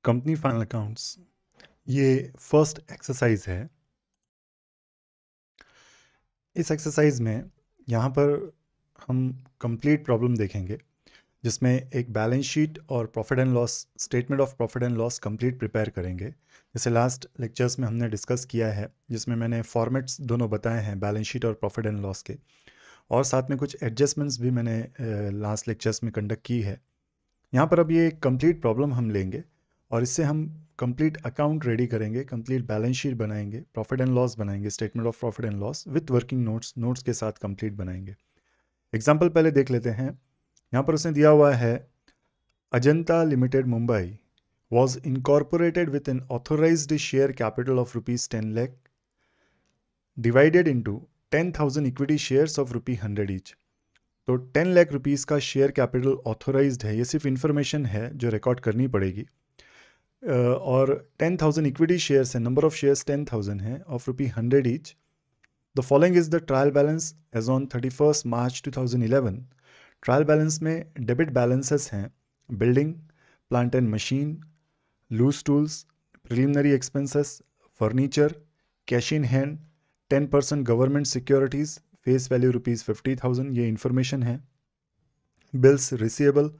Company final accounts ये first exercise है। इस एक्सरसाइज में यहाँ पर हम कंप्लीट प्रॉब्लम देखेंगे जिसमें एक बैलेंस शीट और profit and loss statement of profit and loss complete prepare करेंगे। जैसे लास्ट लेक्चर्स में हमने डिस्कस किया है, जिसमें मैंने फॉर्मेट्स दोनों बताए हैं बैलेंस शीट और प्रॉफिट एंड लॉस के, और साथ में कुछ एडजस्टमेंट्स भी मैंने लास्ट लेक्चर्स में कंडक्ट की है। यहाँ पर अब ये कंप्लीट प्रॉब्लम हम लेंगे और इससे हम कंप्लीट अकाउंट रेडी करेंगे, कंप्लीट बैलेंस शीट बनाएंगे, प्रॉफिट एंड लॉस बनाएंगे, statement of profit and loss with working notes के साथ कंप्लीट बनाएंगे। एग्जाम्पल पहले देख लेते हैं। यहाँ पर उसने दिया हुआ है Ajanta limited Mumbai was incorporated with an authorized share capital of rupees 10 lakh divided into 10,000 equity shares of rupee 100 each। तो 10 लाख रुपीज़ का शेयर कैपिटल ऑथोराइज्ड है, ये सिर्फ इंफॉर्मेशन है जो रिकॉर्ड करनी पड़ेगी। और 10,000 इक्विटी शेयर्स है, नंबर ऑफ शेयर्स 10,000 है, of rupee 100 each. The following is the trial balance as on 31 March 2011। Trial balance में डेबिट बैलेंसेस हैं building, plant and machine, loose tools, preliminary expenses, furniture, cash in hand, 10% government securities, face value rupees 50,000, ये information है। Bills receivable,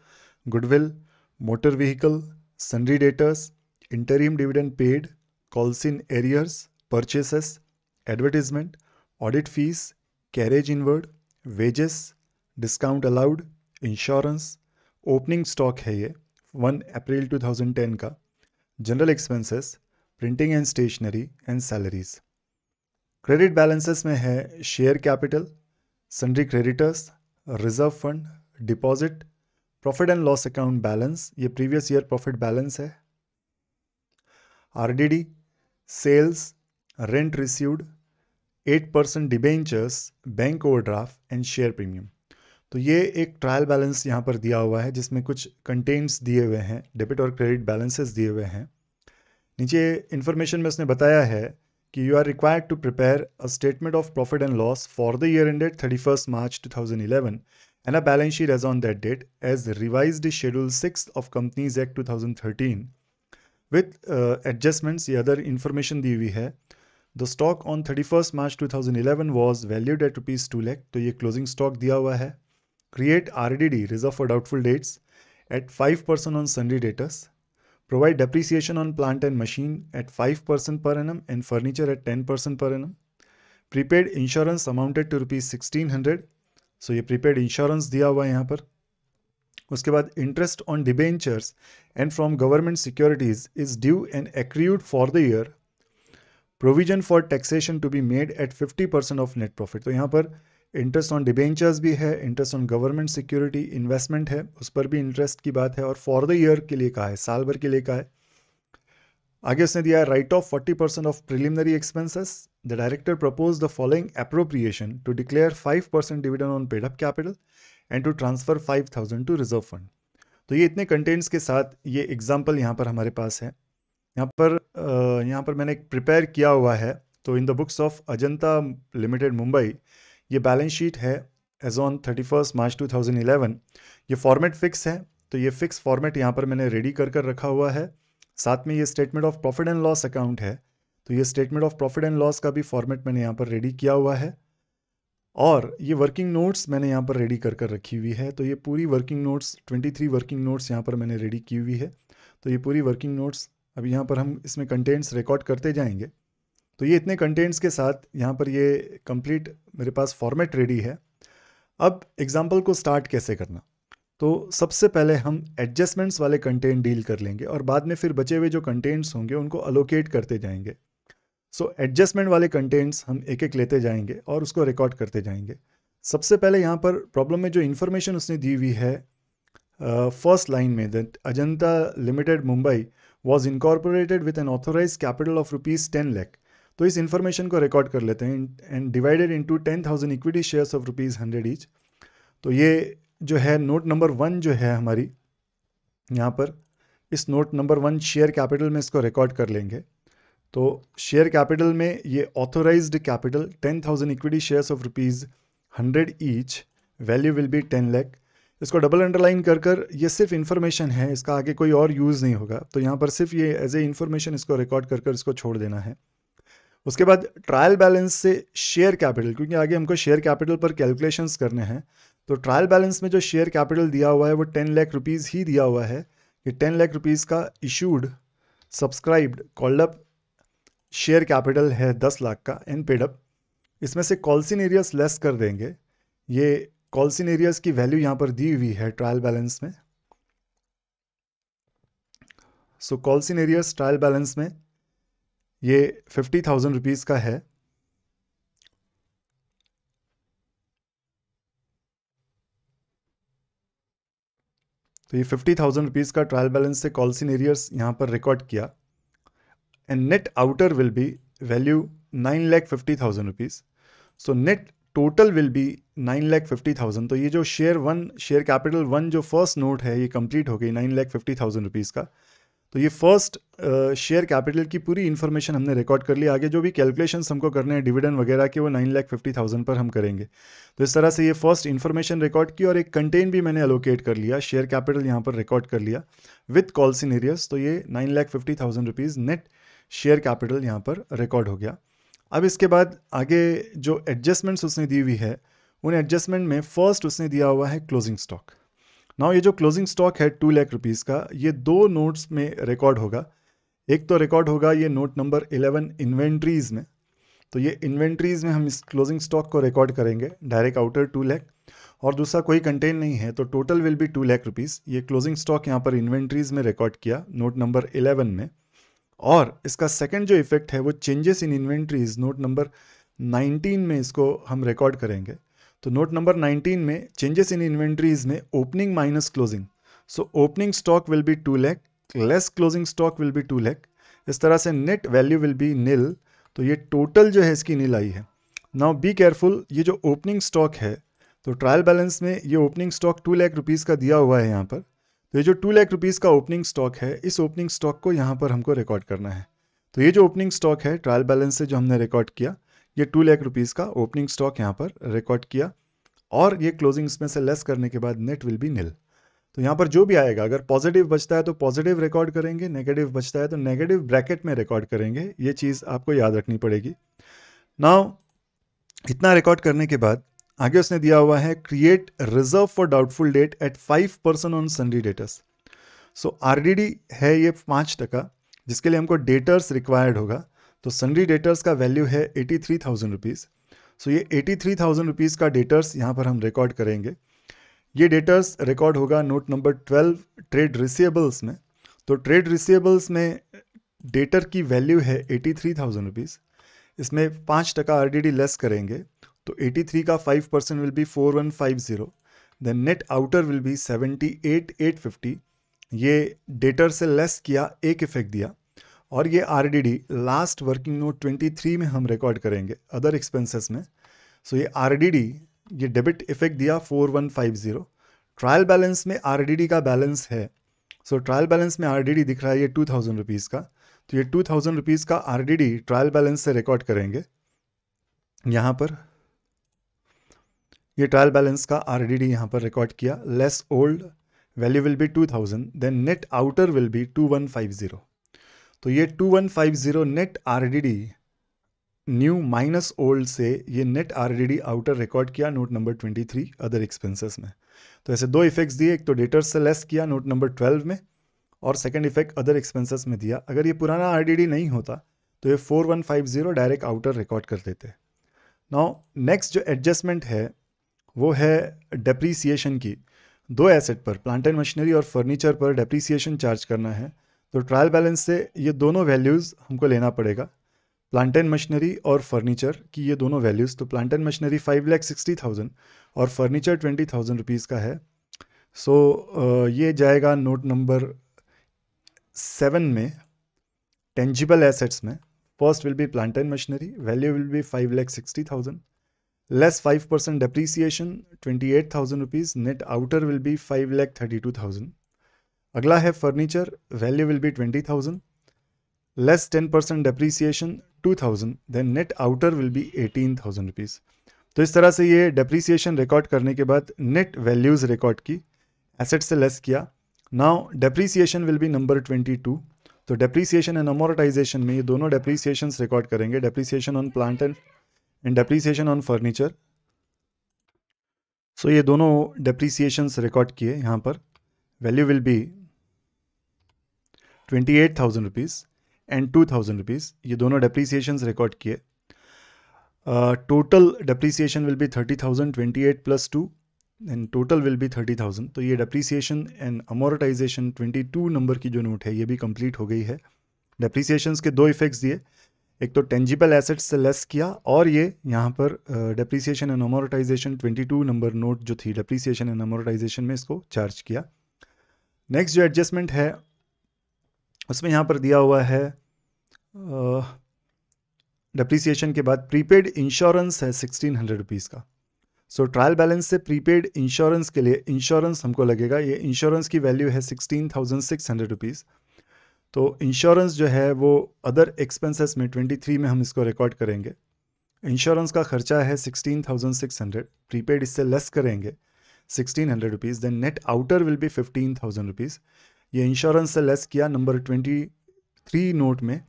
goodwill, motor vehicle, sundry debtors, interim dividend paid, calls in arrears, purchases, advertisement, audit fees, carriage inward, wages, discount allowed, insurance, opening stock है ये 1 अप्रैल 2010 का, general expenses, printing and stationery and salaries। Credit balances में है share capital, sundry creditors, reserve fund, deposit, profit and loss account balance, ये previous year profit balance है, RDD, sales, rent received, 8% debentures, bank overdraft and share premium. तो ये एक trial balance यहाँ पर दिया हुआ है जिसमें कुछ कंटेंट्स दिए हुए हैं, डेबिट और क्रेडिट बैलेंसेस दिए हुए हैं। नीचे इन्फॉर्मेशन में उसने बताया है कि you are required to prepare a statement of profit and loss for the year ended 31 March 2011 and a balance sheet as on that date as revised schedule 6 of Companies Act 2013 with adjustments। ये other information दी हुई है। The stock on 31st March 2011 was valued at rupees 2 lakh, तो ये closing stock दिया हुआ है। Create RDD, reserve for doubtful dates, at 5% on sundry debtors। Provide depreciation on plant and machine at 5% per annum and furniture at 10% per annum। Prepaid insurance amounted to rupees 1600, सो ये prepaid insurance दिया हुआ है यहाँ पर। उसके बाद interest on debentures and from government securities is due and accrued for the year, provision for taxation to be made at 50% of net profit. तो यहाँ पर इंटरेस्ट ऑन डिबेंचर्स भी है, interest on government security investment है, उस पर भी interest की बात है, और फॉर द ईयर के लिए कहा है, साल भर के लिए कहा है। आगे उसने दिया है write off 40% of preliminary expenses. The director propose the following appropriation to declare 5% dividend on paid up capital and to transfer 5,000 to reserve fund. तो ये इतने कंटेंट्स के साथ ये एग्जाम्पल यहाँ पर हमारे पास है। यहाँ पर मैंने एक प्रिपेयर किया हुआ है। तो in the books of Ajanta limited Mumbai ये बैलेंस शीट है एज ऑन 31 मार्च 2011। ये फॉर्मेट फिक्स है, तो ये फिक्स फॉर्मेट यहाँ पर मैंने रेडी कर रखा हुआ है। साथ में ये statement of profit and loss account है, तो ये statement of profit and loss का भी फॉर्मेट मैंने यहाँ पर रेडी किया हुआ है, और ये वर्किंग नोट्स मैंने यहाँ पर रेडी कर रखी हुई है। तो ये पूरी वर्किंग नोट्स 23 वर्किंग नोट्स यहाँ पर मैंने रेडी की हुई है। तो ये पूरी वर्किंग नोट्स अभी यहाँ पर हम इसमें कंटेंट्स रिकॉर्ड करते जाएंगे। तो ये इतने कंटेंट्स के साथ यहाँ पर ये कंप्लीट मेरे पास फॉर्मेट रेडी है। अब एग्जाम्पल को स्टार्ट कैसे करना, तो सबसे पहले हम एडजस्टमेंट्स वाले कंटेंट डील कर लेंगे और बाद में फिर बचे हुए जो कंटेंट्स होंगे उनको अलोकेट करते जाएंगे। सो एडजस्टमेंट वाले कंटेंट्स हम एक एक लेते जाएंगे और उसको रिकॉर्ड करते जाएंगे। सबसे पहले यहाँ पर प्रॉब्लम में जो इन्फॉर्मेशन उसने दी हुई है फर्स्ट लाइन में, that Ajanta limited Mumbai was incorporated with an authorise capital of rupees 10 lakh. तो इस इन्फॉर्मेशन को रिकॉर्ड कर लेते हैं and divided into 10,000 equity shares of rupees 100 each. तो ये जो है नोट नंबर 1 जो है हमारी यहाँ पर, इस नोट नंबर 1 शेयर कैपिटल में इसको रिकॉर्ड कर लेंगे। तो शेयर कैपिटल में ये authorised capital 10,000 equity shares of rupees 100 each, value will be 10 lakh. इसको डबल अंडरलाइन कर कर ये सिर्फ इन्फॉर्मेशन है, इसका आगे कोई और यूज़ नहीं होगा, तो यहाँ पर सिर्फ ये एज ए इन्फॉर्मेशन इसको रिकॉर्ड कर कर इसको छोड़ देना है। उसके बाद ट्रायल बैलेंस से शेयर कैपिटल, क्योंकि आगे हमको शेयर कैपिटल पर कैलकुलेशंस करने हैं, तो ट्रायल बैलेंस में जो शेयर कैपिटल दिया हुआ है वो 10 लाख रुपीज़ ही दिया हुआ है कि 10 लाख रुपीज़ का issued subscribed called up share capital है 10 लाख का एंड पेड अप। इसमें से कॉल्सिनेरियस लेस कर देंगे, ये कॉल्सिनेरियस की वैल्यू यहाँ पर दी हुई है ट्रायल बैलेंस में। सो कॉल्सिनेरियस ट्रायल बैलेंस में ये 50,000 रुपीज़ का है। तो ये 50,000 रुपीज़ का ट्रायल बैलेंस से कॉल्सिनेरियस यहाँ पर रिकॉर्ड किया and net outer will B value 9,50,000 rupees. So net total will B 9,50,000। तो ये जो शेयर कैपिटल वन जो फर्स्ट नोट है ये कंप्लीट हो गई 9,50,000 रुपीज़ का। तो ये फर्स्ट शेयर कैपिटल की पूरी इन्फॉर्मेशन हमने रिकॉर्ड कर ली। आगे जो भी कैलकुलेशंस हमको करने हैं डिविडेंड वगैरह के वो 9,50,000 पर हम करेंगे। तो इस तरह से ये फर्स्ट इन्फॉर्मेशन रिकॉर्ड की और एक कंटेन भी मैंने एलोकेट कर लिया, शेयर कैपिटल यहाँ पर रिकॉर्ड कर लिया विथ कॉल्सिनेरियस। तो ये 9,50,000 रुपीज़ नेट शेयर कैपिटल यहाँ पर रिकॉर्ड हो गया। अब इसके बाद आगे जो एडजस्टमेंट्स उसने दी हुई है उन एडजस्टमेंट में फर्स्ट उसने दिया हुआ है क्लोजिंग स्टॉक। नाउ ये जो क्लोजिंग स्टॉक है 2 लाख रुपीज़ का, ये दो नोट्स में रिकॉर्ड होगा। एक तो रिकॉर्ड होगा ये नोट नंबर 11 इन्वेंट्रीज़ में, तो ये इन्वेंट्रीज़ में हम इस क्लोजिंग स्टॉक को रिकॉर्ड करेंगे डायरेक्ट आउटर 2 लाख, और दूसरा कोई कंटेन नहीं है तो total will B 2 lakh rupees. ये क्लोजिंग स्टॉक यहाँ पर इन्वेंट्रीज़ में रिकॉर्ड किया नोट नंबर 11 में। और इसका सेकंड जो इफेक्ट है वो changes in inventories note number 19 में इसको हम रिकॉर्ड करेंगे। तो नोट नंबर 19 में चेंजेस इन इन्वेंट्रीज में opening minus closing, so opening stock will be 2 lakh less closing stock will be 2 lakh. इस तरह से net value will B Neil, तो ये टोटल जो है इसकी नील आई है। नाउ बी केयरफुल, ये जो ओपनिंग स्टॉक है तो ट्रायल बैलेंस में ये ओपनिंग स्टॉक 2 लाख रुपीज़ का दिया हुआ है यहाँ पर। तो ये जो 2 लाख रुपीज़ का ओपनिंग स्टॉक है इस ओपनिंग स्टॉक को यहाँ पर हमको रिकॉर्ड करना है। तो ये जो ओपनिंग स्टॉक है ट्रायल बैलेंस से जो हमने रिकॉर्ड किया ये 2 लाख रुपीज़ का ओपनिंग स्टॉक यहाँ पर रिकॉर्ड किया, और ये क्लोजिंग में से लेस करने के बाद नेट विल बी नील। तो यहाँ पर जो भी आएगा, अगर पॉजिटिव बचता है तो पॉजिटिव रिकॉर्ड करेंगे, नेगेटिव बचता है तो नेगेटिव ब्रैकेट में रिकॉर्ड करेंगे। ये चीज़ आपको याद रखनी पड़ेगी। नाउ इतना रिकॉर्ड करने के बाद आगे उसने दिया हुआ है create reserve for doubtful debt at 5% on sundry debtors. So RDD है ये 5%, जिसके लिए हमको डेटर्स रिक्वायर्ड होगा। तो सन्ड्री डेटर्स का वैल्यू है 83,000 रुपीज़। सो ये 83,000 रुपीज़ का डेटर्स यहाँ पर हम रिकॉर्ड करेंगे। ये डेटर्स रिकॉर्ड होगा नोट नंबर 12 ट्रेड रिसीवेबल्स में। तो ट्रेड रिसीवेबल्स में डेटर की वैल्यू है 83,000 रुपीज़। इसमें 5% RDD लेस करेंगे तो 83 का 5% will be 4150। Then net outer will be 78,850। ये डेटर से लेस किया, एक इफेक्ट दिया, और ये RDD लास्ट वर्किंग नोट 23 में हम रिकॉर्ड करेंगे अदर एक्सपेंसेस में। सो ये RDD ये डेबिट इफेक्ट दिया 4150। ट्रायल बैलेंस में RDD का बैलेंस है, सो ट्रायल बैलेंस में RDD दिख रहा है ये 2,000 रुपीज़ का। तो ये 2,000 रुपीज़ का RDD ट्रायल बैलेंस से रिकॉर्ड करेंगे यहाँ पर। ये ट्रायल बैलेंस का RDD यहाँ पर रिकॉर्ड किया, less old value will be 2,000। Then net outer will be 2,150। तो ये 2,150 net RDD new minus old से ये नेट RDD आउटर रिकॉर्ड किया नोट नंबर 23 अदर एक्सपेंसेस में। तो ऐसे दो इफेक्ट्स दिए, एक तो डेटर्स से लेस किया नोट नंबर 12 में, और सेकंड इफेक्ट अदर एक्सपेंसेस में दिया। अगर ये पुराना RDD नहीं होता तो ये 4150 डायरेक्ट आउटर रिकॉर्ड कर देते। नाउ नेक्स्ट जो एडजस्टमेंट है वो है डेप्रीसिएशन की। दो एसेट पर, प्लांट एंड मशीनरी और फर्नीचर पर डेप्रीसिएशन चार्ज करना है। तो ट्रायल बैलेंस से ये दोनों वैल्यूज़ हमको लेना पड़ेगा, प्लांट एंड मशीनरी और फर्नीचर की ये दोनों वैल्यूज़। तो प्लांट एंड मशीनरी 5,60,000 और फर्नीचर 20,000 रुपीज़ का है। सो ये जाएगा नोट नंबर 7 में टेंजिबल एसेट्स में। First will be plant and machinery, value will be 5,60,000 less 5% depreciation 28,000 rupees, net outer will be 5,32,000। अगला है furniture, value will be 20,000 less 10% depreciation 2,000, then net outer will be 18,000 rupees. तो इस तरह से ये depreciation record करने के बाद नेट वैल्यूज़ रिकॉर्ड की एसेट से लेस किया। Now depreciation will be number 22। तो डेप्रीसिएशन एंड अमोर्टाइजेशन में ये दोनों डेप्रीसिएशंस रिकॉर्ड करेंगे, depreciation on plant and depreciation on furniture. So ये दोनों डेप्रीसिएशंस रिकॉर्ड किए यहाँ पर। Value will be 28,000 rupees and 2,000 rupees, ये दोनों डेप्रीसिएशंस रिकॉर्ड किए। Total depreciation will be 30,000, 28 plus 2 and total will be 30,000। तो ये डेप्रीसिएशन एंड अमोर्टाइजेशन 22 नंबर की जो नोट है ये भी कंप्लीट हो गई है। डेप्रीसिएशंस के दो इफेक्ट्स दिए, एक तो टेंजिबल एसेट्स से लेस किया, और ये यहाँ पर depreciation and amortisation 22 number note जो थी डेप्रीसिएशन एंड अमोर्टाइजेशन में इसको चार्ज किया। नेक्स्ट जो एडजस्टमेंट है उसमें यहाँ पर दिया हुआ है डेप्रीसिएशन के बाद प्रीपेड इंश्योरेंस है 1600 रुपीज़ का। सो ट्रायल बैलेंस से प्रीपेड इंश्योरेंस के लिए इंश्योरेंस हमको लगेगा, ये इंश्योरेंस की वैल्यू है 16,600 रुपीज़। तो इंश्योरेंस जो है वो अदर एक्सपेंसेस में 23 में हम इसको रिकॉर्ड करेंगे। इंश्योरेंस का खर्चा है 16,600, प्रीपेड इससे लेस करेंगे 1,600 rupees, then net outer will be 15,000 rupees. ये इंश्योरेंस से लेस किया नंबर 23 नोट में,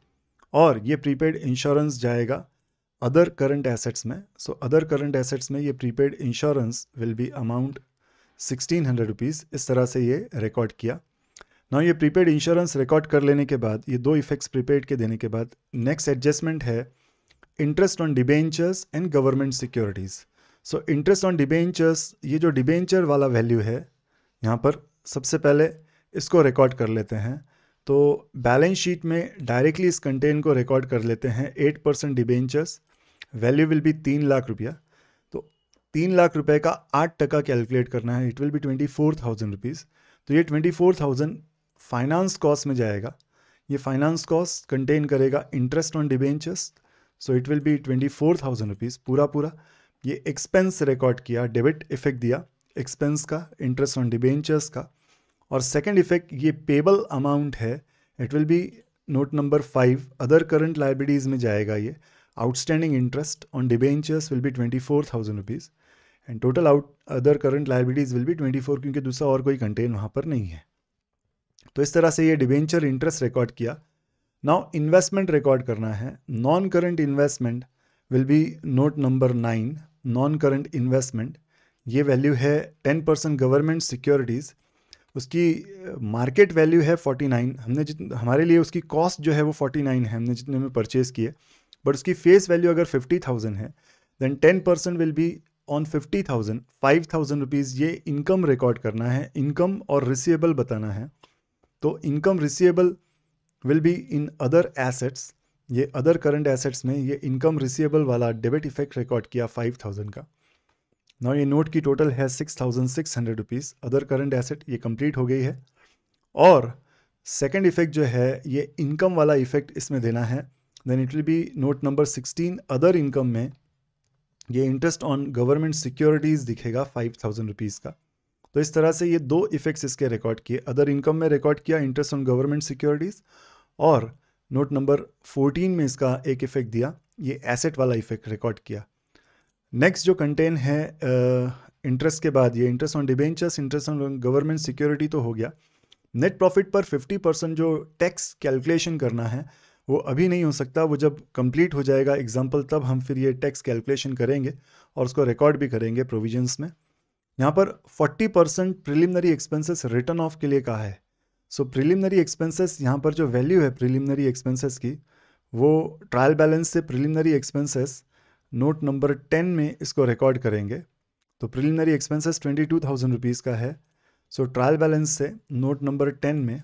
और ये प्रीपेड इंश्योरेंस जाएगा अदर करंट एसेट्स में। सो अदर करंट एसेट्स में ये prepaid insurance will be amount 1,600 rupees. इस तरह से ये रिकॉर्ड किया। ना ये प्रीपेड इंश्योरेंस रिकॉर्ड कर लेने के बाद, ये दो इफेक्ट्स प्रीपेड के देने के बाद, नेक्स्ट एडजस्टमेंट है interest on debentures and government securities. So interest on debentures, ये जो डिबेंचर वाला वैल्यू है यहाँ पर सबसे पहले इसको रिकॉर्ड कर लेते हैं। तो बैलेंस शीट में डायरेक्टली इस कंटेन को रिकॉर्ड कर लेते हैं। 8% debentures, value will B 3 lakh रुपया। तो 3 लाख रुपए का 8% कैलकुलेट करना है, इट विल बी 24,000 रुपीज़। तो ये 24,000 फाइनेंस कॉस्ट में जाएगा। ये फाइनेंस कॉस्ट कंटेन करेगा interest on debentures, so it will B 24,000 rupees पूरा। ये एक्सपेंस रिकॉर्ड किया, डेबिट इफेक्ट दिया एक्सपेंस का, इंटरेस्ट ऑन डिबेंचर्स का। और सेकंड इफेक्ट ये पेबल अमाउंट है, it will be note number 5 other current liabilities में जाएगा। ये outstanding interest on debentures will be 24,000 rupees and total other current liabilities will be 24, क्योंकि दूसरा और कोई कंटेन वहाँ पर नहीं है। तो इस तरह से ये डिबेंचर इंटरेस्ट रिकॉर्ड किया। नाउ इन्वेस्टमेंट रिकॉर्ड करना है। Non current investment will be note number 9, non current investment, ये वैल्यू है 10% गवर्नमेंट सिक्योरिटीज़। उसकी मार्केट वैल्यू है 49, हमने हमारे लिए उसकी कॉस्ट जो है वो 49 है, हमने जितने में परचेज़ किए, बट उसकी फेस वैल्यू अगर 50,000 है, then 10% will be on 50,000, 5,000 rupees ये इनकम रिकॉर्ड करना है, इनकम और रिसीवेबल बताना है। तो income receivable will be in other assets, ये अदर करंट एसेट्स में ये इनकम रिसीवेबल वाला डेबिट इफेक्ट रिकॉर्ड किया 5,000 का। नाउ ये नोट की टोटल है 6,600 रुपीज़ अदर करंट एसेट, ये कंप्लीट हो गई है। और सेकंड इफेक्ट जो है ये इनकम वाला इफेक्ट इसमें देना है, then it will be note number 16 other income में ये इंटरेस्ट ऑन गवर्नमेंट सिक्योरिटीज़ दिखेगा 5,000 रुपीज़ का। तो इस तरह से ये दो इफेक्ट्स इसके रिकॉर्ड किए, अदर इनकम में रिकॉर्ड किया इंटरेस्ट ऑन गवर्नमेंट सिक्योरिटीज़, और नोट नंबर 14 में इसका एक इफेक्ट दिया, ये एसेट वाला इफेक्ट रिकॉर्ड किया। नेक्स्ट जो कंटेन है इंटरेस्ट के बाद, ये interest on debentures, interest on government security तो हो गया। नेट प्रॉफिट पर 50% जो टैक्स कैलकुलेशन करना है वो अभी नहीं हो सकता, वो जब कंप्लीट हो जाएगा एग्जाम्पल तब हम फिर ये टैक्स कैलकुलेशन करेंगे और उसको रिकॉर्ड भी करेंगे प्रोविजंस में। यहाँ पर 40% प्रिलिमिनरी एक्सपेंसेस रिटर्न ऑफ के लिए कहा है। सो प्रिलिमिनरी एक्सपेंसेस यहाँ पर जो वैल्यू है प्रिलिमिनरी एक्सपेंसेस की, वो ट्रायल बैलेंस से प्रिलिमिनरी एक्सपेंसेस नोट नंबर 10 में इसको रिकॉर्ड करेंगे। तो प्रिलिमिनरी एक्सपेंसेस 22,000 रुपीज़ का है। सो ट्रायल बैलेंस से नोट नंबर 10 में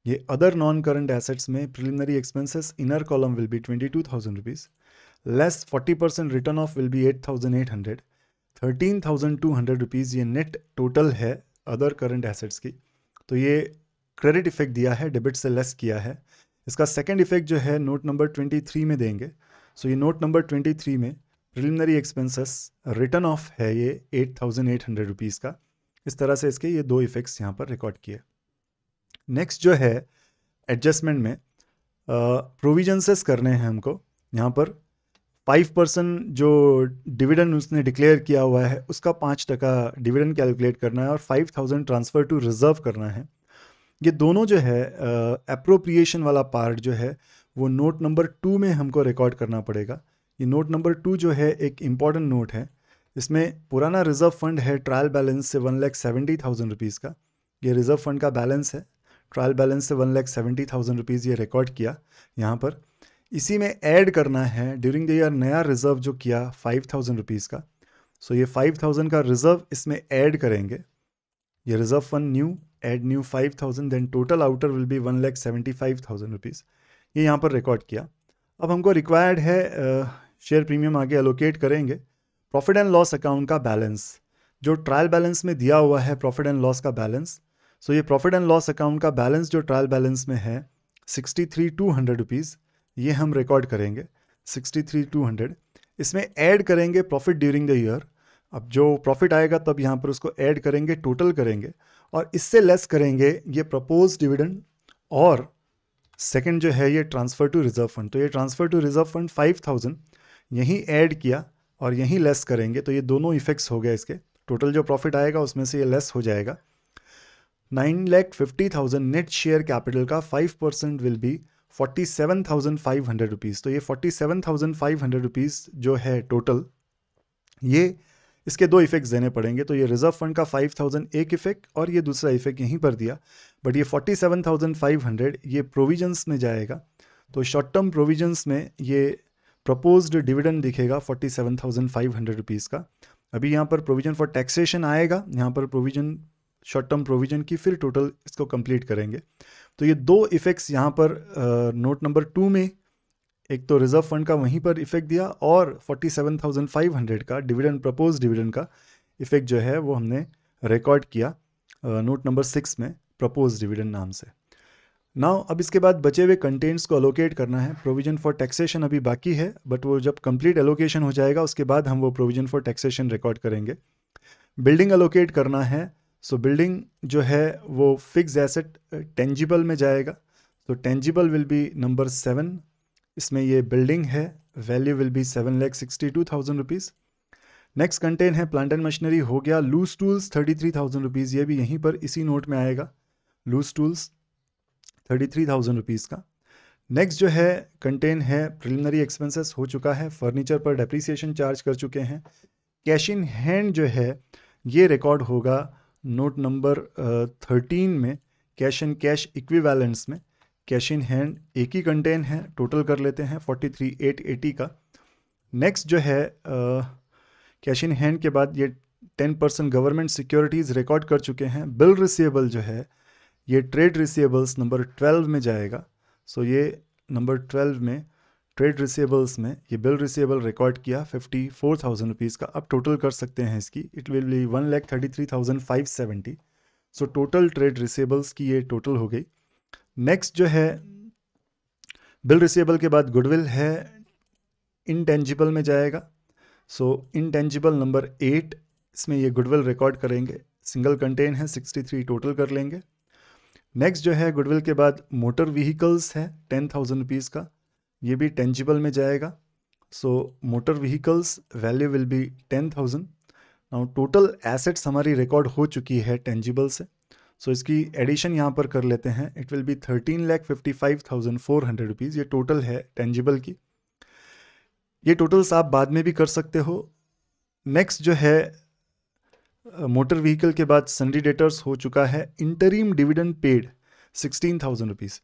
ये अदर नॉन करंट एसेट्स में preliminary expenses inner column will be 22,000 rupees, less 40% return of will be 8,800, 13,200 rupees ये नेट टोटल है अदर करंट एसेट्स की। तो ये क्रेडिट इफेक्ट दिया है, डेबिट से लेस किया है। इसका सेकंड इफेक्ट जो है नोट नंबर 23 में देंगे। सो ये नोट नंबर 23 में प्रिलिमिनरी एक्सपेंसेस रिटर्न ऑफ है ये 8,800 रुपीज़ का। इस तरह से इसके ये दो इफेक्ट्स यहाँ पर रिकॉर्ड किए। नेक्स्ट जो है एडजस्टमेंट में प्रोविजंसेस करने हैं हमको। यहाँ पर 5% जो डिविडेंड उसने डिक्लेयर किया हुआ है उसका 5% डिविडेंड कैलकुलेट करना है और 5,000 ट्रांसफ़र टू रिजर्व करना है। ये दोनों जो है एप्रोप्रिएशन वाला पार्ट जो है वो नोट नंबर 2 में हमको रिकॉर्ड करना पड़ेगा। ये नोट नंबर 2 जो है एक इम्पॉर्टेंट नोट है। इसमें पुराना रिजर्व फंड है ट्रायल बैलेंस से 1,70,000 रुपीज़ का। ये रिजर्व फंड का बैलेंस है, ट्रायल बैलेंस से 1,70,000 रुपीज़ ये रिकॉर्ड किया यहाँ पर। इसी में ऐड करना है ड्यूरिंग द ईयर नया रिजर्व जो किया 5,000 रुपीज़ का। सो ये 5,000 का रिजर्व इसमें ऐड करेंगे। ये reserve fund new, add new 5,000, then total outer will be 1,75,000 rupees. ये यहाँ पर रिकॉर्ड किया। अब हमको रिक्वायर्ड है शेयर प्रीमियम आगे एलोकेट करेंगे। प्रॉफिट एंड लॉस अकाउंट का बैलेंस जो ट्रायल बैलेंस में दिया हुआ है, प्रॉफिट एंड लॉस का बैलेंस। सो ये प्रॉफिट एंड लॉस अकाउंट का बैलेंस जो ट्रायल बैलेंस में है 63,200 रुपीज़, ये हम रिकॉर्ड करेंगे 63,200। इसमें ऐड करेंगे प्रॉफिट ड्यूरिंग द ईयर। अब जो प्रॉफिट आएगा तब यहाँ पर उसको ऐड करेंगे, टोटल करेंगे और इससे लेस करेंगे ये प्रपोज डिविडेंड और सेकंड जो है ये ट्रांसफ़र टू रिजर्व फंड। तो ये ट्रांसफ़र टू रिजर्व फंड 5,000 यहीं ऐड किया और यहीं लेस करेंगे, तो ये दोनों इफेक्ट्स हो गए इसके। टोटल जो प्रॉफिट आएगा उसमें से ये लेस हो जाएगा। 9,50,000 नेट शेयर कैपिटल का 5% विल बी 47,500 रुपीज़। तो ये 47,500 रुपीज़ जो है टोटल, ये इसके दो इफेक्ट्स देने पड़ेंगे। तो ये रिजर्व फंड का 5,000 एक इफेक्ट और ये दूसरा इफेक्ट यहीं पर दिया, बट ये 47,500 ये प्रोविजंस में जाएगा। तो शॉर्ट टर्म प्रोविजंस में ये प्रपोज्ड डिविडेंड दिखेगा 47,500 रुपीज़ का। अभी यहाँ पर प्रोविजन फॉर टैक्सेशन आएगा, यहाँ पर प्रोविजन शॉर्ट टर्म प्रोविजन की, फिर टोटल इसको कंप्लीट करेंगे। तो ये दो इफेक्ट्स यहाँ पर नोट नंबर 2 में, एक तो रिजर्व फंड का वहीं पर इफेक्ट दिया और 47,500 का डिविडेंड, प्रपोज डिविडेंड का इफेक्ट जो है वो हमने रिकॉर्ड किया नोट नंबर 6 में प्रपोज डिविडेंड नाम से। नाउ अब इसके बाद बचे हुए कंटेंट्स को अलोकेट करना है। प्रोविजन फॉर टैक्सेशन अभी बाकी है, बट वो जब कंप्लीट एलोकेशन हो जाएगा उसके बाद हम वो प्रोविजन फॉर टैक्सेशन रिकॉर्ड करेंगे। बिल्डिंग अलोकेट करना है। सो बिल्डिंग जो है वो फिक्स एसेट टेंजिबल में जाएगा। तो टेंजिबल विल बी नंबर 7, इसमें ये बिल्डिंग है, value will B 7,62,000 rupees. Next content है प्लांट एंड मशीनरी, हो गया। लूज टूल्स 33,000 रुपीज़, ये भी यहीं पर इसी नोट में आएगा। लूज टूल्स 33,000 रुपीज़ का। नेक्स्ट जो है कंटेंट है प्रिलिमिनरी एक्सपेंसेस, हो चुका है। फर्नीचर पर डेप्रीसिएशन चार्ज कर चुके हैं। कैश इन हैंड जो है ये रिकॉर्ड होगा नोट नंबर 13 में, कैश एंड कैश इक्विवेलेंट्स में। कैश इन हैंड एक ही कंटेंट है, टोटल कर लेते हैं 43,880 का। नेक्स्ट जो है कैश इन हैंड के बाद ये 10% गवर्नमेंट सिक्योरिटीज़ रिकॉर्ड कर चुके हैं। बिल रिसीवेबल जो है ये ट्रेड रिसीवेबल्स नंबर 12 में जाएगा। सो ये नंबर 12 में ट्रेड रिसीवेबल्स में ये बिल रिसीवेबल रिकॉर्ड किया 54,000 रुपीज़ का। अब टोटल कर सकते हैं इसकी, it will B 1,33,570। So total trade receivables की ये टोटल हो गई। नेक्स्ट जो है बिल रिसीवेबल के बाद गुडविल है, इनटेंजिबल में जाएगा। सो इनटेंजिबल नंबर 8, इसमें ये गुडविल रिकॉर्ड करेंगे। सिंगल कंटेन है, 63 टोटल कर लेंगे। नेक्स्ट जो है गुडविल के बाद मोटर व्हीकल्स है 10,000 रुपीज़ का, ये भी टेंजिबल में जाएगा। सो motor vehicles value will B 10,000। Now total assets हमारी रिकॉर्ड हो चुकी है टेंजिबल से। सो इसकी एडिशन यहाँ पर कर लेते हैं, इट विल बी 13,55,400 रुपीज़। ये टोटल है टेंजिबल की। ये टोटल्स आप बाद में भी कर सकते हो। नेक्स्ट जो है मोटर व्हीकल के बाद सन्डी डेटर्स हो चुका है। इंटरिम डिविडेंड पेड 16,000 रुपीज़,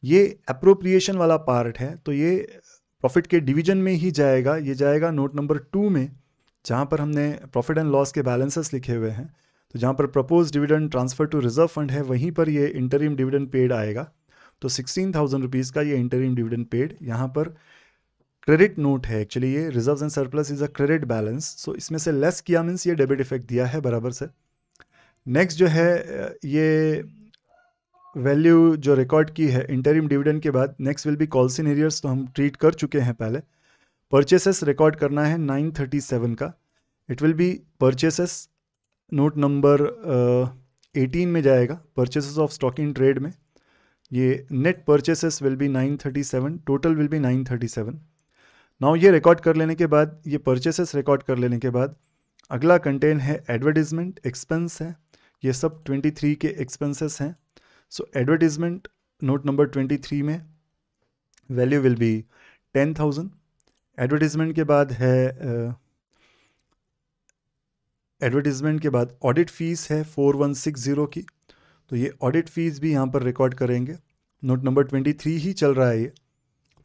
ये अप्रोप्रिएशन वाला पार्ट है, तो ये प्रॉफिट के डिवीजन में ही जाएगा। ये जाएगा नोट नंबर 2 में, जहाँ पर हमने प्रॉफिट एंड लॉस के बैलेंसेस लिखे हुए हैं। तो जहाँ पर propose dividend transfer to reserve fund है वहीं पर ये इंटरिम डिविडेंड पेड आएगा। तो 16,000 रुपीज़ का ये इंटरिम डिविडेंड पेड। यहाँ पर क्रेडिट नोट है एक्चुअली, ये reserves and surplus is a credit balance. So इसमें से लेस किया मीन्स ये डेबिट इफेक्ट दिया है बराबर से। नेक्स्ट जो है ये वैल्यू जो रिकॉर्ड की है इंटरिम डिविडेंड के बाद, next will be calls in arrears, तो हम ट्रीट कर चुके हैं पहले। परचेसेस रिकॉर्ड करना है 937 का, it will B purchases note number 18 में जाएगा। Purchases of stock in trade में ये net purchases will be 937, total will B 937। Now ये रिकॉर्ड कर लेने के बाद, ये परचेसेस रिकॉर्ड कर लेने के बाद अगला कंटेन है एडवर्टीजमेंट एक्सपेंस है। ये सब 23 के एक्सपेंसेस हैं। सो एडवर्टीजमेंट नोट नंबर 23 में वैल्यू विल बी 10,000। एडवर्टीजमेंट के बाद है एडवर्टीजमेंट के बाद ऑडिट फीस है 4160 की, तो ये ऑडिट फीस भी यहाँ पर रिकॉर्ड करेंगे। नोट नंबर 23 ही चल रहा है ये,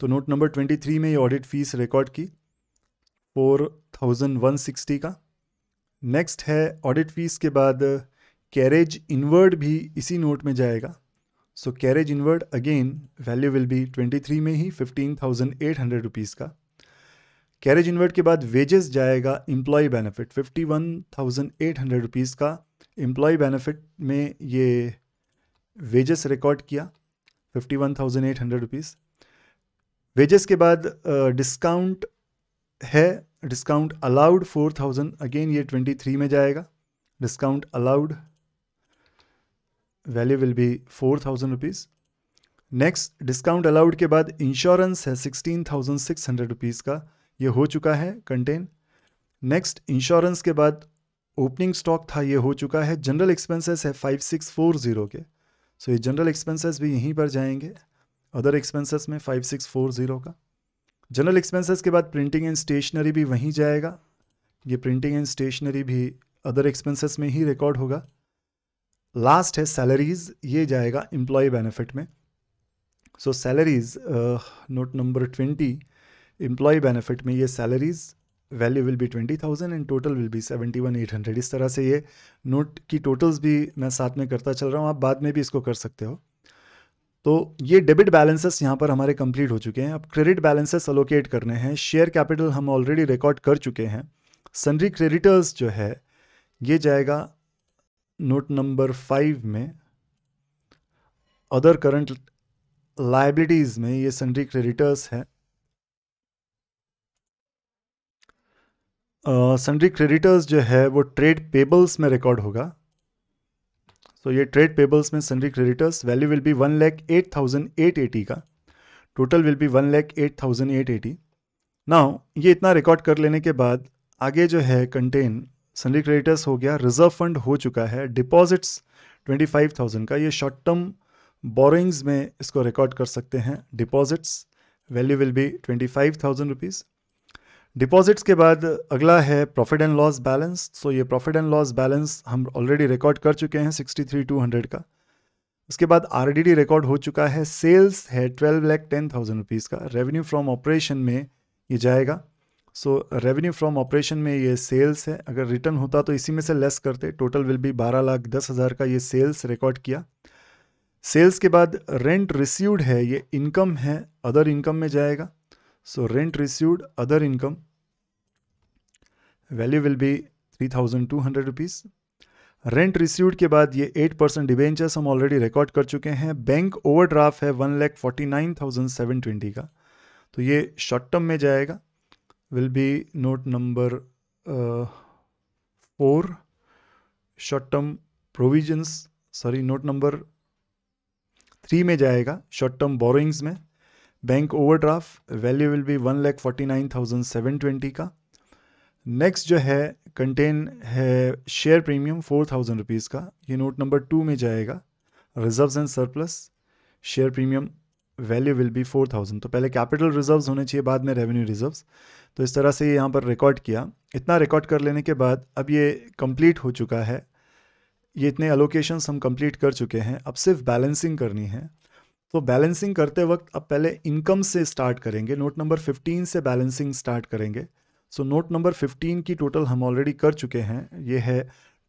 तो नोट नंबर 23 में ये ऑडिट फीस रिकॉर्ड की 4160 का। नेक्स्ट है ऑडिट फीस के बाद कैरेज इनवर्ड भी इसी नोट में जाएगा। So carriage inward again value will be 23 में ही 15,800 रुपीज़ का। कैरेज इनवर्ड के बाद वेजेस जाएगा एम्प्लॉय बेनिफिट 51,800 रुपीज़ का। एम्प्लॉय बेनिफिट में ये वेजेस रिकॉर्ड किया 51,800 रुपीज़। वेजेस के बाद डिस्काउंट है, डिस्काउंट अलाउड 4,000, अगेन ये 23 में जाएगा। Discount allowed value will B 4,000 rupees. Next discount allowed के बाद इंश्योरेंस है 16,600 रुपीज़ का, ये हो चुका है कंटेन। नेक्स्ट इंश्योरेंस के बाद ओपनिंग स्टॉक था, ये हो चुका है। जनरल एक्सपेंसेस है 5640 के, सो ये जनरल एक्सपेंसेस भी यहीं पर जाएंगे अदर एक्सपेंसेस में 5640 का। जनरल एक्सपेंसेस के बाद प्रिंटिंग एंड स्टेशनरी भी वहीं जाएगा, ये प्रिंटिंग एंड स्टेशनरी भी अदर एक्सपेंसेस में ही रिकॉर्ड होगा। लास्ट है सैलरीज, ये जाएगा एम्प्लॉय बेनिफिट में। So salaries note number 20 employee benefit में ये salaries value will be 20,000 and total will be 71,800। इस तरह से ये नोट की टोटल्स भी मैं साथ में करता चल रहा हूँ, आप बाद में भी इसको कर सकते हो। तो ये डेबिट बैलेंसेस यहाँ पर हमारे कंप्लीट हो चुके हैं। अब क्रेडिट बैलेंसेस अलोकेट करने हैं। शेयर कैपिटल हम ऑलरेडी रिकॉर्ड कर चुके हैं। सन्ड्री क्रेडिटर्स जो है ये जाएगा नोट नंबर 5 में। अदर करंट लायबिलिटीज में ये सन्ड्री क्रेडिटर्स है। सन्ड्री क्रेडिटर्स जो है वो ट्रेड पेबल्स में रिकॉर्ड होगा। तो ये ट्रेड पेबल्स में sundry creditors value will B 1,08,880 का। Total will B 1,08,880। नाउ ये इतना रिकॉर्ड कर लेने के बाद आगे जो है कंटेन सन्ड्री क्रेडिटर्स हो गया। रिजर्व फंड हो चुका है। डिपॉजिट्स 25,000 का, ये शॉर्ट टर्म बोरोइंग्स में इसको रिकॉर्ड कर सकते हैं। Deposits value will B 25,000 rupees. Deposits के बाद अगला है profit and loss balance. So ये प्रॉफिट एंड लॉस बैलेंस हम ऑलरेडी रिकॉर्ड कर चुके हैं 63,200 का। उसके बाद आरडीडी रिकॉर्ड हो चुका है। सेल्स है 12,10,000 रुपीज़ का। रेवेन्यू फ्रॉम ऑपरेशन में ये जाएगा। सो रेवेन्यू फ्रॉम ऑपरेशन में ये सेल्स है, अगर रिटर्न होता तो इसी में से लेस करते। टोटल विल बी 12,10,000 का ये सेल्स रिकॉर्ड किया। सेल्स के बाद रेंट रिसीव्ड है, ये इनकम है, अदर इनकम में जाएगा। So rent received other income value will B 3,200 rupees. Rent received के बाद ये 8% डिबेंचर्स हम ऑलरेडी रिकॉर्ड कर चुके हैं। बैंक ओवरड्राफ्ट है 1,49,720 का, तो ये शॉर्ट टर्म में जाएगा। Will be note number 4 short term provisions, sorry note number 3 में जाएगा शॉर्ट टर्म बोरोइंग्स में। Bank overdraft value will B 1,49,720 का। नेक्स्ट जो है कंटेन है शेयर प्रीमियम 4,000 रुपीज़ का, ये नोट नंबर 2 में जाएगा। Reserves and surplus share premium value will B 4,000। तो पहले कैपिटल रिजर्व्स होने चाहिए, बाद में रेवेन्यू रिजर्व्स। तो इस तरह से यहाँ पर रिकॉर्ड किया। इतना रिकॉर्ड कर लेने के बाद अब ये कंप्लीट हो चुका है। ये इतने अलोकेशंस हम कंप्लीट कर चुके हैं। अब सिर्फ बैलेंसिंग करनी है। तो बैलेंसिंग करते वक्त अब पहले इनकम से स्टार्ट करेंगे। नोट नंबर 15 से बैलेंसिंग स्टार्ट करेंगे। सो नोट नंबर 15 की टोटल हम ऑलरेडी कर चुके हैं, ये है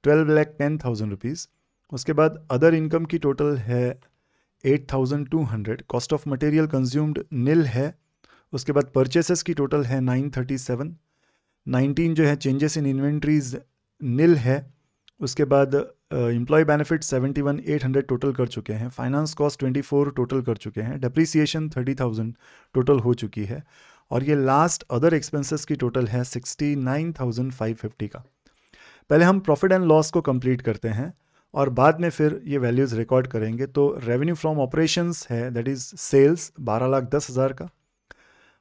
12,10,000 रुपीज़। उसके बाद अदर इनकम की टोटल है 8,200। कॉस्ट ऑफ मटेरियल कंज्यूम्ड निल है। उसके बाद परचेसेस की टोटल है 937। 19 जो है चेंजेस इन इन्वेंट्रीज निल है। उसके बाद एम्प्लॉय बेनिफिट 71,800 टोटल कर चुके हैं। फाइनेंस कॉस्ट 24 टोटल कर चुके हैं। डेप्रीसिएशन 30,000 टोटल हो चुकी है। और ये लास्ट अदर एक्सपेंसेस की टोटल है 69,550 का। पहले हम प्रॉफिट एंड लॉस को कंप्लीट करते हैं और बाद में फिर ये वैल्यूज़ रिकॉर्ड करेंगे। तो रेवेन्यू फ्रॉम ऑपरेशंस है, दैट इज़ सेल्स 12,10,000 का।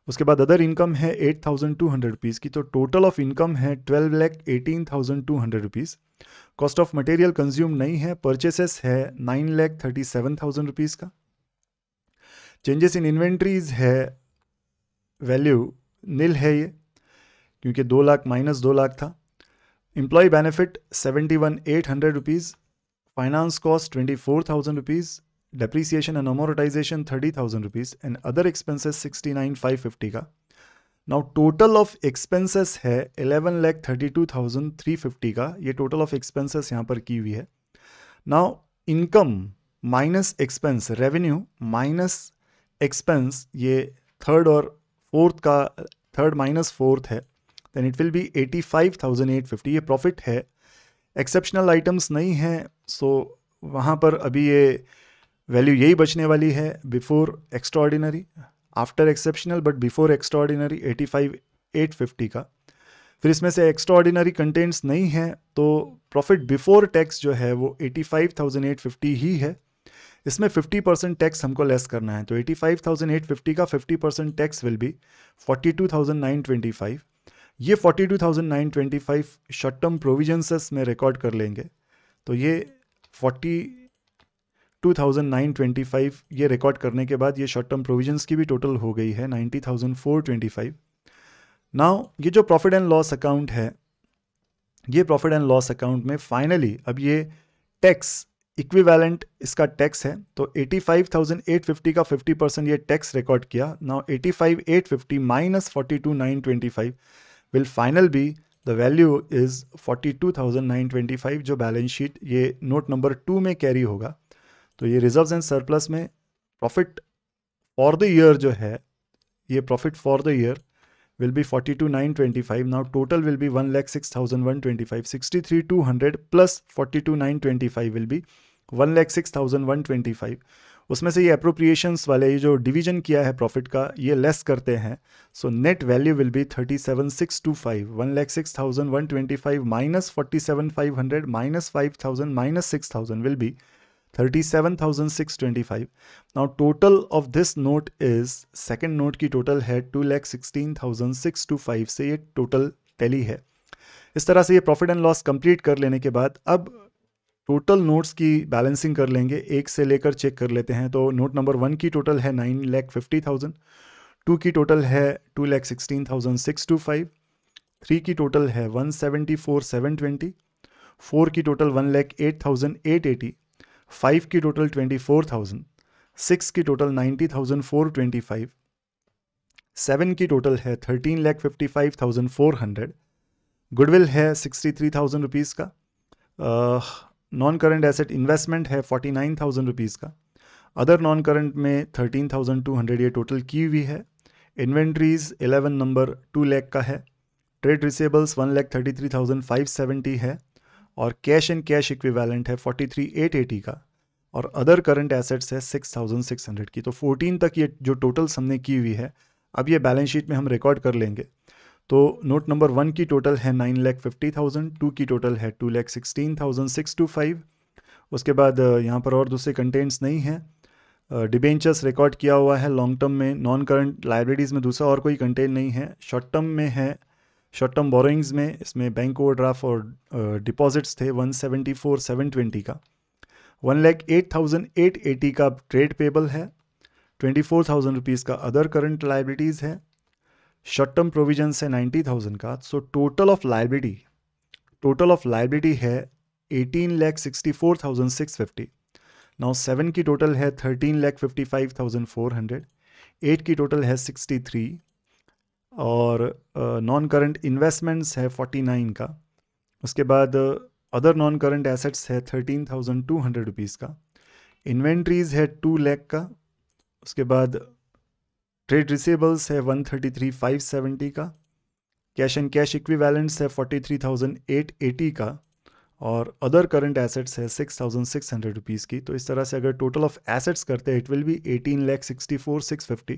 उसके बाद अदर इनकम है 8,200 रुपीज़ की, तो टोटल ऑफ इनकम है 12,18,200 rupees. Cost of material consume नहीं है, परचेसेस है 9,37,000 रुपीज़ का। चेंजेस इन इन्वेंट्रीज है, वैल्यू नील है ये, क्योंकि 2 लाख माइनस 2 लाख था। Employ benefit 71,800 rupees, finance cost 24,000 rupees, depreciation and amortisation 30,000 rupees and other expenses 69,550 का। नाउ टोटल ऑफ एक्सपेंसेस है 11,32,350 का, ये टोटल ऑफ एक्सपेंसेस यहाँ पर की हुई है। Now income minus expense, revenue minus expense, ये थर्ड और फोर्थ का, थर्ड माइनस फोर्थ है, देन इट विल बी 85,850, ये प्रॉफिट है। एक्सेप्शनल आइटम्स नहीं है, सो वहाँ पर अभी ये वैल्यू यही बचने वाली है, before extraordinary, after exceptional but before extraordinary 85,850 का। फिर इसमें से एक्स्ट्राऑर्डिनरी कंटेंट्स नहीं है, तो प्रॉफिट बिफोर टैक्स जो है वो 85,850 ही है। इसमें 50% टैक्स हमको लेस करना है, तो 85,850 का 50% टैक्स विल बी 42,925। ये 42,925 शॉर्ट टर्म प्रोविजंस में रिकॉर्ड कर लेंगे, तो ये 42,925 ये रिकॉर्ड करने के बाद ये शॉर्ट टर्म प्रोविजंस की भी टोटल हो गई है 90,425। नाउ ये जो प्रॉफिट एंड लॉस अकाउंट है, ये प्रॉफिट एंड लॉस अकाउंट में फाइनली अब ये टैक्स इक्विवेलेंट इसका टैक्स है, तो 85,850 का 50% ये टैक्स रिकॉर्ड किया। Now 85,850 minus 42,925 will final be the value is 42,925, जो बैलेंस शीट ये नोट नंबर 2 में कैरी होगा। तो ये रिजर्व्स एंड सरप्लस में प्रॉफिट फॉर द ईयर जो है, ये profit for the year will be 42,925. Now total will be 1,06,125. 63,200 plus 42,925 will be 1,06,125. उसमें से ये अप्रोप्रिएशंस वाले ये जो डिवीजन किया है प्रॉफिट का, ये लेस करते हैं, so net value will B 37,625. 1,06,125 minus 47,500 minus 5,000 minus 6,000 will be 37,625. Now total of this note is, second note की टोटल है 2,16,625 से ये टोटल टैली है। इस तरह से ये प्रॉफिट एंड लॉस कंप्लीट कर लेने के बाद अब टोटल नोट्स की बैलेंसिंग कर लेंगे, एक से लेकर चेक कर लेते हैं। तो नोट नंबर 1 की टोटल है 9,50,000, 2 की टोटल है 2,16,625, 3 की टोटल है 174,720, 4 की टोटल 1,08,880, 5 की टोटल 24,000, 6 की टोटल 90,425, 7 की टोटल है 13,55,400, गुडविल है 63,000 रुपीज़ का, नॉन करंट एसेट इन्वेस्टमेंट है 49,000 रुपीज़ का, अदर नॉन करंट में 13,200 ये टोटल की हुई है। इन्वेंट्रीज 11 नंबर 2 लाख का है, ट्रेड रिसेबल्स 1,33,570 है, और कैश एंड कैश इक्विवेलेंट है 43,880 का, और अदर करंट एसेट्स है 6,600 की। तो 14 तक ये जो टोटल्स हमने की हुई है, अब ये बैलेंस शीट में हम रिकॉर्ड कर लेंगे। तो नोट नंबर 1 की टोटल है 9,50,000, 2 की टोटल है 2,16,625। उसके बाद यहाँ पर और दूसरे कंटेंट्स नहीं है। डिबेंचर्स रिकॉर्ड किया हुआ है लॉन्ग टर्म में, नॉन करंट लाइबिलिटीज़ में दूसरा और कोई कंटेंट नहीं है। शॉर्ट टर्म में है, शॉर्ट टर्म बोरोइंग्स में इसमें बैंक ओवरड्राफ्ट और डिपॉजिट्स थे 174,720 का, 1,08,880 का ट्रेड पेबल है, 24,000 रुपीज़ का अदर करंट लाइबिलिटीज़ है, शॉर्ट टर्म प्रोविजंस है 90,000 का। सो टोटल ऑफ लाइबिलिटी है 18,64,650। नाउ 7 की टोटल है 13,55,400, 8 की टोटल है 63, और नॉन करंट इन्वेस्टमेंट्स है 49 का। उसके बाद अदर नॉन करंट एसेट्स है 13,200 रुपीज़ का, इन्वेंट्रीज है 2 लाख का। उसके बाद ट्रेड रिसेबल्स है 133,570 का, कैश एंड कैश इक्विवेलेंट्स है 43,880 का, और अदर करंट एसेट्स है 6,600 रुपीज़ की। तो इस तरह से अगर टोटल ऑफ एसेट्स करते हैं, इट विल बी 18,64,650।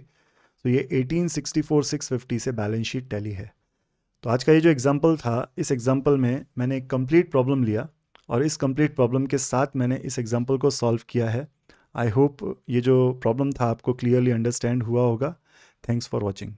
तो ये 18,64,650 से बैलेंस शीट टैली है। तो आज का ये जो एग्जाम्पल था, इस एग्जाम्पल में मैंने एक कंप्लीट प्रॉब्लम लिया, और इस कंप्लीट प्रॉब्लम के साथ मैंने इस एग्जाम्पल को सॉल्व किया है। आई होप ये जो प्रॉब्लम था आपको क्लियरली अंडरस्टैंड हुआ होगा। Thanks for watching.